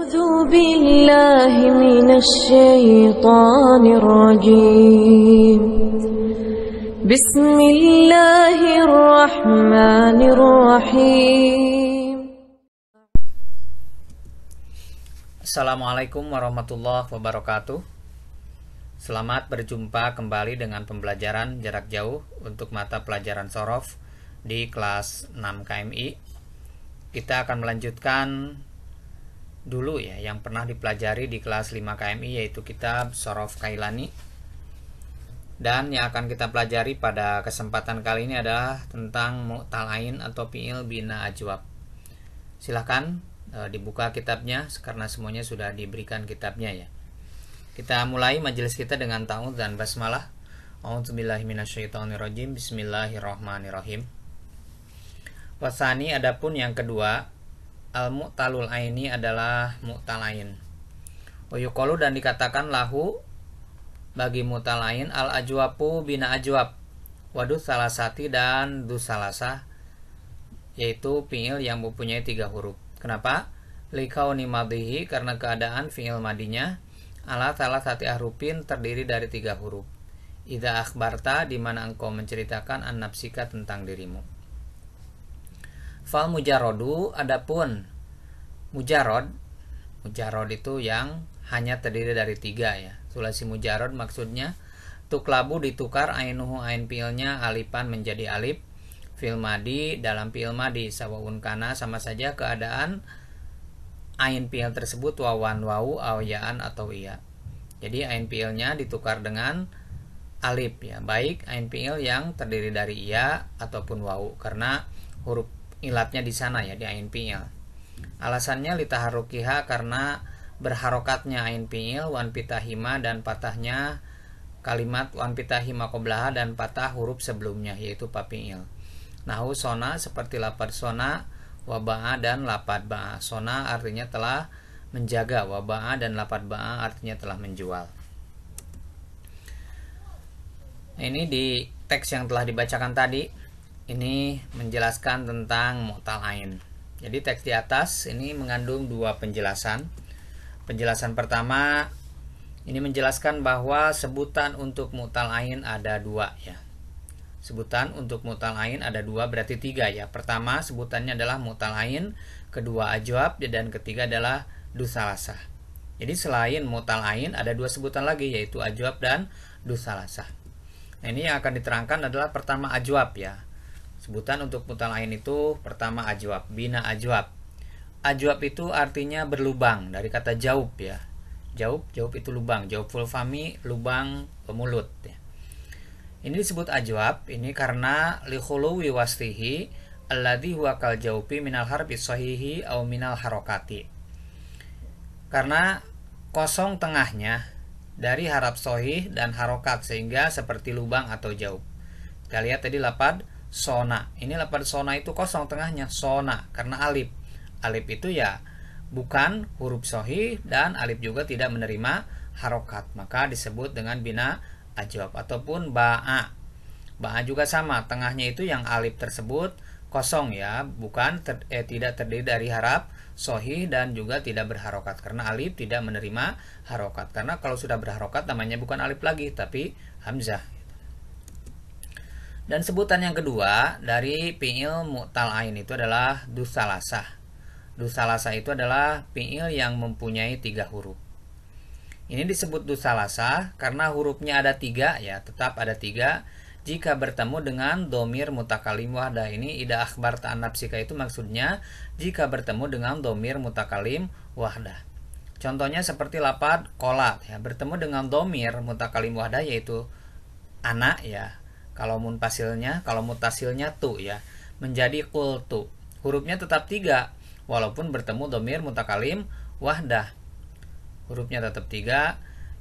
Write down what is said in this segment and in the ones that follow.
أعوذ بالله من الشيطان الرجيم بسم الله الرحمن الرحيم. Assalamualaikum warahmatullahi wabarakatuh. Selamat berjumpa kembali dengan pembelajaran jarak jauh untuk mata pelajaran Shorof di kelas 6 KMI. Kita akan melanjutkan dulu ya yang pernah dipelajari di kelas 5 KMI, yaitu kitab Shorof Kailani. Dan yang akan kita pelajari pada kesempatan kali ini adalah tentang mu'tal-ain atau fi'il bina ajwab. Silahkan dibuka kitabnya karena semuanya sudah diberikan kitabnya ya. Kita mulai majelis kita dengan ta'awudz dan basmalah. A'udzubillahi minasyaitonirrajim. Bismillahirrahmanirrahim. Wasani, adapun yang kedua, al-mu'talul aini adalah mu'tal ain. Wa yuqalu, dan dikatakan lahu bagi mu'tal ain al-ajwabu bina ajwab wadu salasati dan du salasah, yaitu fi'il yang mempunyai 3 huruf. Kenapa? Likauni madhihi, karena keadaan fi'il madinya ala salasati ahrufin, terdiri dari 3 huruf. Idza akhbarta, di mana engkau menceritakan an nafsika, tentang dirimu. Fal mujarrodu, adapun mujarrod itu yang hanya terdiri dari 3 ya. Sulasi mujarrod maksudnya tuklabu, ditukar ainuhu, ain fi'ilnya alifan menjadi alif fil madi, dalam fi'il madi, sawaun kana, sama saja keadaan ain fi'il tersebut wawan, wau, awyaan atau iya. Jadi ain fi'ilnya ditukar dengan alif ya, baik ain fi'il yang terdiri dari iya ataupun wau, karena huruf ilatnya di sana ya, di ain fi'il. Alasannya litaharukiha, karena berharokatnya ain fi'il, wan pitahima, dan patahnya kalimat wan pitahima qoblaha, dan patah huruf sebelumnya yaitu pa fi'il. Nahu sona, seperti lapad sona, waba'a, dan lapad ba'a. Sona artinya telah menjaga, waba'a, dan lapad ba'a artinya telah menjual. Ini di teks yang telah dibacakan tadi, ini menjelaskan tentang mu'tal ain. Jadi teks di atas ini mengandung 2 penjelasan. Penjelasan pertama ini menjelaskan bahwa sebutan untuk mu'tal ain ada 2 ya. Sebutan untuk mu'tal ain ada 2, berarti 3 ya. Pertama sebutannya adalah mu'tal ain, kedua ajwab, dan ketiga adalah du salasah. Jadi selain mu'tal ain ada 2 sebutan lagi, yaitu ajwab dan du salasah. Nah, ini yang akan diterangkan adalah pertama ajwab ya. Sebutan untuk mu'tal ain itu pertama ajwab, bina ajwab. Ajwab itu artinya berlubang, dari kata jaub ya. Jaub itu lubang, jaubul fami, lubang mulut ya. Ini disebut ajwab ini karena li khuluwi wasfihi alladhi huwa kal jawbi minal harfi sahihi au minal harokati. Karena kosong tengahnya dari harap sahih dan harokat, sehingga seperti lubang atau jaub. Kita lihat tadi lapad sona. Ini lapad sona itu kosong tengahnya, sona, karena alif. Alif itu ya bukan huruf sahih, dan alif juga tidak menerima harokat, maka disebut dengan bina ajwab. Ataupun ba'a. Ba'a juga sama, tengahnya itu yang alif tersebut kosong ya, bukan tidak terdiri dari harap sahih dan juga tidak berharokat, karena alif tidak menerima harokat. Karena kalau sudah berharokat namanya bukan alif lagi tapi hamzah. Dan sebutan yang kedua dari fi'il mu'tal ain itu adalah du salasah. Du salasah itu adalah fi'il yang mempunyai 3 huruf. Ini disebut du salasah karena hurufnya ada 3 ya, tetap ada 3 jika bertemu dengan domir mutakalim wahdah. Ini ida akhbarta an nafsika itu maksudnya jika bertemu dengan domir mutakalim wahdah. Contohnya seperti lapad qolat ya, bertemu dengan domir mutakalim wahdah yaitu anak ya. Kalau mutasilnya tu ya, menjadi qultu. Hurufnya tetap 3 walaupun bertemu domir mutakalim wahdah. Hurufnya tetap 3.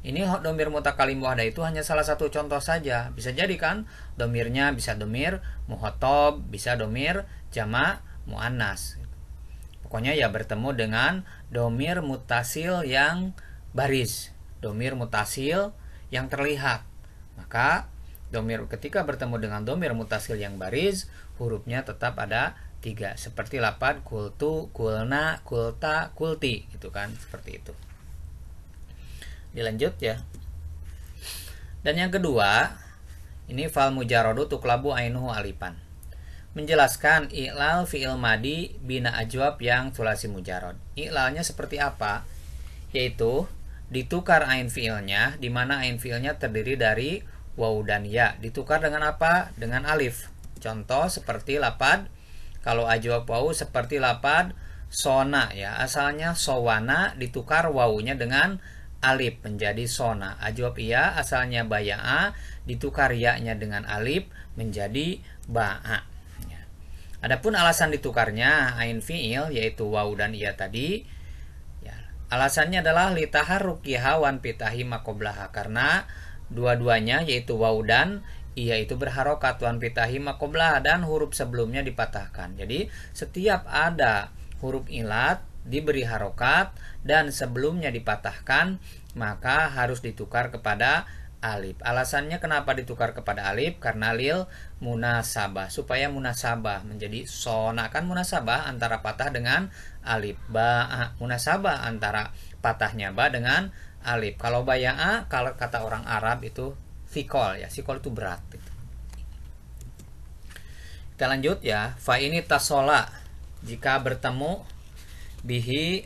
Ini domir mutakalim wahdah itu hanya salah satu contoh saja. Bisa jadi kan domirnya bisa domir muhotob, bisa domir jama muannas. Pokoknya ya bertemu dengan domir mutasil yang baris, domir mutasil yang terlihat. Maka ketika bertemu dengan domir mutasil yang baris, hurufnya tetap ada 3. Seperti lapad kultu, kulna, kulta, kulti, gitu kan, seperti itu. Dilanjut ya. Dan yang kedua, ini fal mujarradu tuklabu ainuhu alifan. Menjelaskan i'lal fi'il madi bina ajwab yang sulasi mujarrad. I'lalnya seperti apa? Yaitu ditukar ain fi'ilnya, di mana ain fi'ilnya terdiri dari waw dan ya. Ditukar dengan apa? Dengan alif. Contoh seperti lapad, kalau ajwab waw seperti lapad sona ya. Asalnya sowana, ditukar wawunya dengan alif menjadi sona. Ajwab iya asalnya baya'a, ditukar ya-nya dengan alif menjadi ba'a. Ya. Adapun alasan ditukarnya ain fi'il yaitu waw dan iya tadi, ya, alasannya adalah litaharrukiha wan pitahi makoblaha, karena dua-duanya yaitu waw dan iya itu berharokat wan pitahi makoblaha dan huruf sebelumnya dipatahkan. Jadi setiap ada huruf ilat diberi harokat dan sebelumnya dipatahkan, maka harus ditukar kepada alif. Alasannya kenapa ditukar kepada alif? Karena lil munasabah, supaya munasabah menjadi sona, kan munasabah antara patah dengan alif. Ba, munasabah antara patahnya ba dengan alif. Kalau baya'a, kalau kata orang Arab itu fikol ya, fikol itu berat gitu. Kita lanjut ya. Fa ini tasola, jika bertemu bihi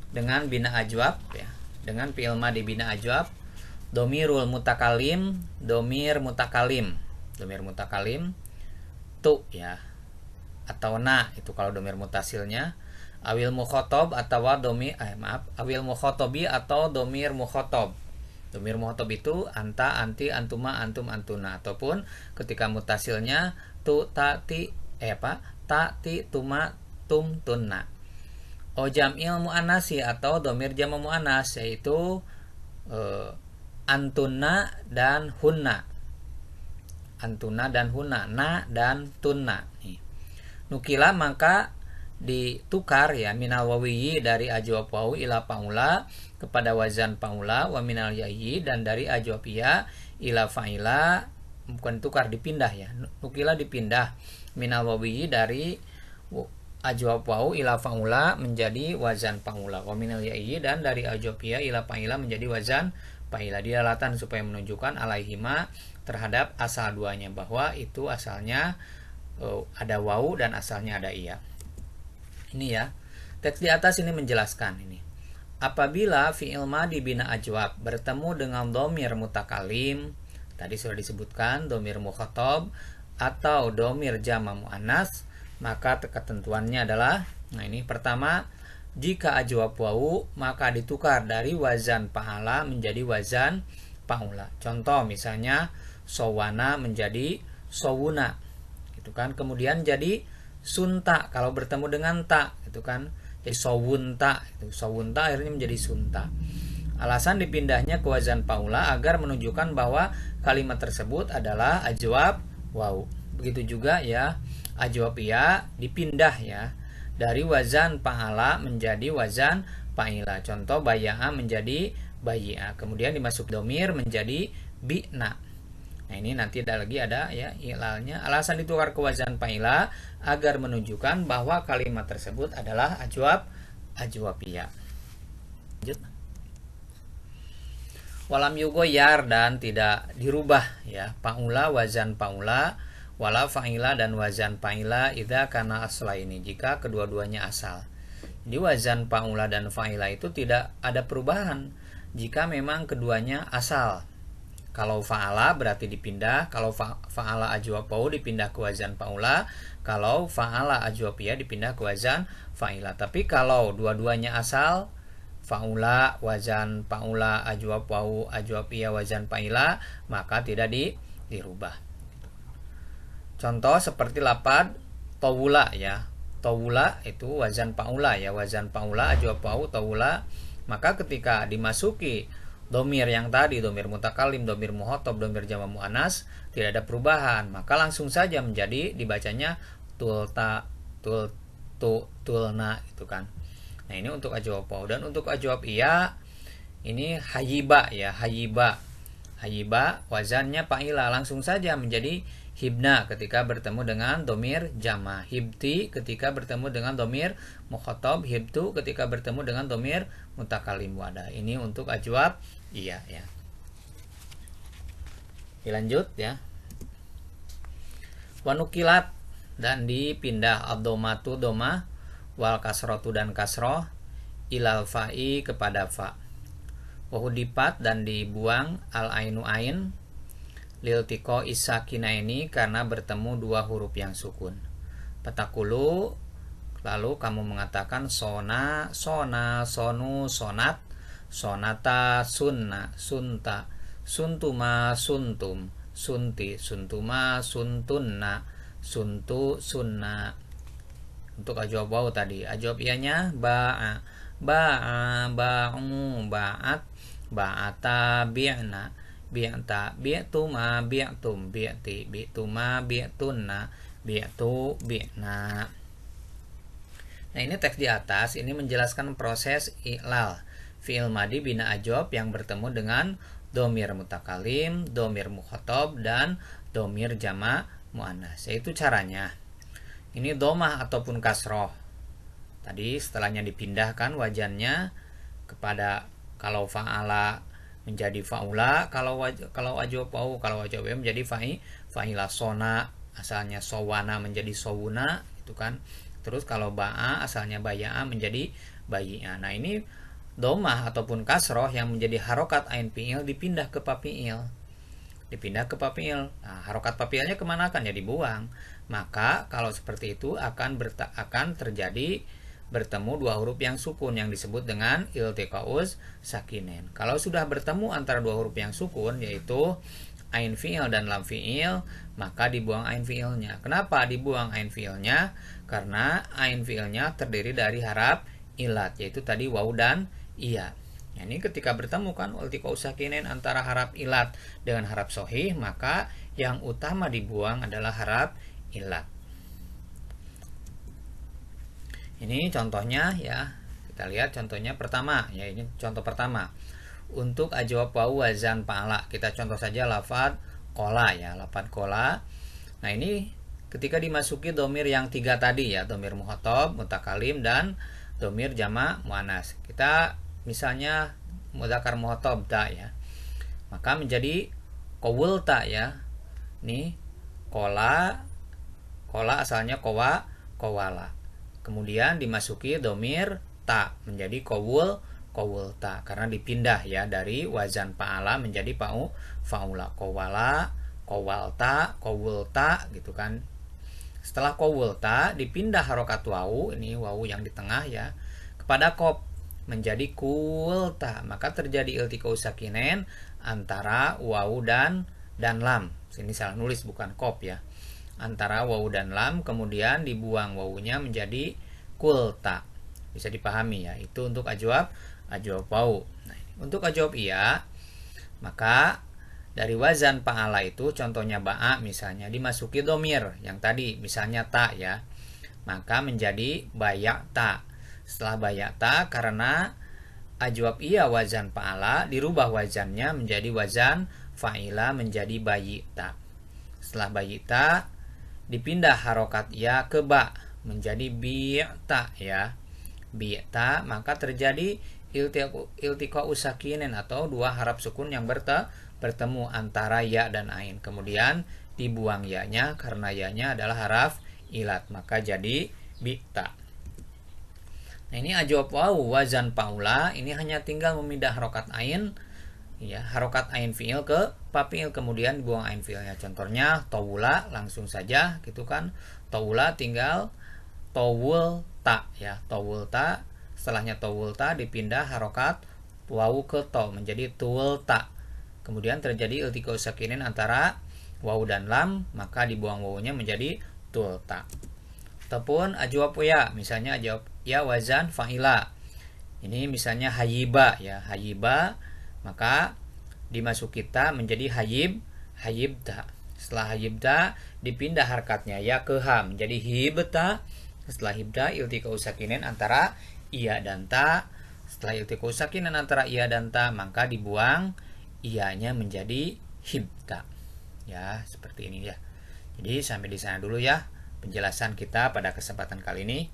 dengan bina ajwab ya, dengan fi'il madi bina ajwab, domirul mutakalim, domir mutakalim tu ya, atau na itu kalau domir mutasilnya, awil mukhotob atau awil mukhotobi atau domir mukhotob. Domir mukhotob itu anta, anti, antuma, antum, antuna, ataupun ketika mutasilnya tu, ta, ti, ta, ti, tuma, tum, tunna. O jam'il mu'anasi atau domir jama mu'anas, yaitu antuna dan hunna. Antuna dan hunna, na dan tunna. Nukila maka ditukar ya, minal wawiyi dari ajwab wawu ila paula kepada wazan paula, wa minal yayi dan dari ajwab ya ila fa'ila, bukan tukar, dipindah ya. Nukila dipindah minal wawiyi dari ajwab wawu ila fa'ula menjadi wazan fa'ula, wa minal ya'i dan dari ajwab ya ila fa'ila menjadi wazan fa'ila. Dilalatan supaya menunjukkan alaihima terhadap asal duanya, bahwa itu asalnya ada wawu dan asalnya ada iya. Ini ya, teks di atas ini menjelaskan ini. Apabila fi'il madi bina ajwab bertemu dengan domir mutakalim, tadi sudah disebutkan domir mukhatab atau domir jama muannas, maka ketentuannya adalah, nah ini pertama, jika ajwab wawu maka ditukar dari wazan fa'ala menjadi wazan fa'ula. Contoh misalnya sowana menjadi sowuna, gitu kan. Kemudian jadi sunta kalau bertemu dengan ta, gitu kan. Jadi sowunta, itu sowunta akhirnya menjadi sunta. Alasan dipindahnya ke wazan fa'ula agar menunjukkan bahwa kalimat tersebut adalah ajwab wawu. Begitu juga ya, ajwab ya dipindah ya dari wazan fa'ala menjadi wazan fa'ila. Contoh baya'a menjadi bayi'a, kemudian dimasuk domir menjadi bi'na. Nah ini nanti ada ya ilalnya. Alasan ditukar ke wazan fa'ila agar menunjukkan bahwa kalimat tersebut adalah ajwab ya. Lanjut. Walam yugoyar dan tidak dirubah ya, fa'ula wazan fa'ula, wala fa'ila dan wazan fa'ila idza kana asla ini, jika kedua-duanya asal. Di wazan fa'ula dan fa'ila itu tidak ada perubahan jika memang keduanya asal. Kalau fa'ala berarti dipindah, kalau fa'ala ajwab wawu dipindah ke wazan fa'ula, kalau fa'ala ajwab ya dipindah ke wazan fa'ila. Tapi kalau dua-duanya asal, fa'ula wazan fa'ula, ajwab wawu ajwab ya wazan fa'ila, maka tidak dirubah. Contoh seperti lapad tawula ya. Tawula itu wazan fa'ula ya, wazan fa'ula ajwab wawu tawula. Maka ketika dimasuki domir yang tadi, domir mutakalim, domir muhotob, domir jama muannas, tidak ada perubahan, maka langsung saja menjadi dibacanya tulta, tulna, itu kan. Nah ini untuk ajwab wawu. Dan untuk ajwab iya ini hayiba ya, hayiba Hayiba wazannya fa'ila, langsung saja menjadi hibna ketika bertemu dengan domir jama, hibti ketika bertemu dengan domir mukhatab, hibtu ketika bertemu dengan domir mutakalim wada. Ini untuk ajwab iya ya. Dilanjut ya. Wanukilat dan dipindah ad-domatu doma wal kasrotu dan kasroh ilal fa'i kepada fa. Wahudipat dan dibuang al ainu ain liltiko isakina ini karena bertemu dua huruf yang sukun. Petakulu lalu kamu mengatakan sona, sona, sonu, sonat, sonata, sunna, sunta, suntuma, suntum, sunti, suntuma, suntunna, suntu, sunna. Untuk ajwab waw tadi, ajwab iyanya ba'a, ba'a, ba'u, ba'at, ba'ata, bi'na, bi'ta, bi'tuma, bi'tum, bi'ti, bi'tuma, bi'tunna, bi'tu, bi'na. Nah, ini teks di atas ini menjelaskan proses i'lal fi'il madi bina ajwab yang bertemu dengan domir mutakalim, domir mukhatab, dan domir jama' muannas. Yaitu caranya. Ini domah ataupun kasroh. Tadi setelahnya dipindahkan wajannya kepada, kalau fa'ala menjadi fa'ula, kalau ajwab waw, kalau ajwab waw menjadi fa'ila, sona asalnya sowana menjadi sowuna, itu kan. Terus kalau ba'a asalnya baya'a menjadi bayi'a. Nah, ini domah ataupun kasroh yang menjadi harokat ain fi'il dipindah ke papi'il. Dipindah ke papi'il. Nah, harokat papi'ilnya kemana kan? Ya dibuang. Maka kalau seperti itu akan terjadi bertemu dua huruf yang sukun yang disebut dengan iltiqaus sakinen. Kalau sudah bertemu antara dua huruf yang sukun yaitu ain fi'il dan lam fi'il, maka dibuang ain fi'ilnya. Kenapa dibuang ain fi'ilnya? Karena ain fi'ilnya terdiri dari harap ilat, yaitu tadi waw dan iya. Nah, ini ketika bertemu kan iltiqaus sakinen antara harap ilat dengan harap sohih, maka yang utama dibuang adalah harap ilat. Ini contohnya ya. Kita lihat contohnya pertama ya, ini contoh pertama. Untuk ajwab waw wazan fa'ala, kita contoh saja lafad kola ya, lafad kola. Nah, ini ketika dimasuki domir yang tiga tadi ya, domir mukhatab, mutakalim, dan domir jama' muannas. Kita misalnya mudzakkar mukhatab ta ya, maka menjadi qawulta ya. Nih kola, kola asalnya kowa, kowala. Kemudian dimasuki domir ta menjadi qawulta karena dipindah ya dari wazan fa'ala menjadi fa'ula, qawala, qawalta, qawulta gitu kan. Setelah qawulta dipindah harokat wawu, ini wawu yang di tengah ya, kepada qaf menjadi kulta, maka terjadi iltiqaus sakinen antara wawu dan lam. Ini salah nulis bukan qaf ya. Antara wawu dan lam, kemudian dibuang wawunya menjadi kulta. Bisa dipahami ya. Itu untuk ajwab wawu. Nah, untuk ajwab iya, maka dari wazan fa'ala itu contohnya ba'a misalnya dimasuki domir yang tadi misalnya ta ya, maka menjadi baya'ta. Setelah baya'ta, karena ajwab iya wazan fa'ala dirubah wazannya menjadi wazan fa'ila menjadi bayi'ta. Setelah bayi'ta dipindah harokat ya ke ba menjadi bi'ta ya, bi'ta, maka terjadi iltiqaus sakinen atau dua harap sukun yang bertemu antara ya dan ain. Kemudian dibuang ya-nya karena ya-nya adalah haraf ilat, maka jadi bi'ta. Nah, ini ajwab waw wazan fa'ula, ini hanya tinggal memindah harokat ain ya, harokat ain fi'il ke papi'il, kemudian dibuang ain fi'ilnya. Contohnya tawula, langsung saja gitu kan. Tawula tinggal tawulta ya, tawulta. Setelahnya tawulta dipindah harokat wawu ke to menjadi tuwulta. Kemudian terjadi iltiqaus sakinin antara wawu dan lam, maka dibuang wawunya menjadi tulta. Ataupun ajwab ya, misalnya ajwab ya wazan fa'ila. Ini misalnya hayiba ya, hayiba, maka dimasuki ta menjadi hayibta. Setelah hayibta dipindah harkatnya ya ke ha menjadi hibta. Setelah hibta iltiqaus sakinin antara iya dan ta. Setelah iltiqaus sakinin antara iya dan ta, maka dibuang ianya menjadi hibta. Ya, seperti ini ya. Jadi sampai di sana dulu ya penjelasan kita pada kesempatan kali ini.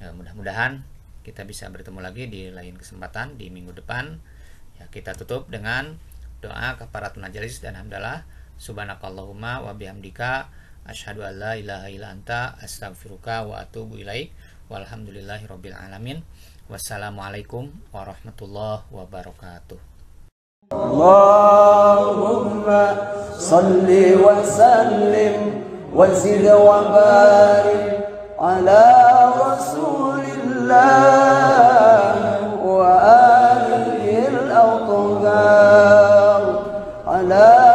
Mudah-mudahan kita bisa bertemu lagi di lain kesempatan di minggu depan. Ya, kita tutup dengan doa kafaratul majelis dan hamdalah. Subhanakallahumma wa bihamdika asyhadu an la ilaha illa anta astaghfiruka wa atubu ilaik. Walhamdulillahirabbil alamin. Wassalamualaikum warahmatullahi wabarakatuh. Allahumma salli wa sallim wa zid wa barik ala rasulillah wa alihi al-athhar ala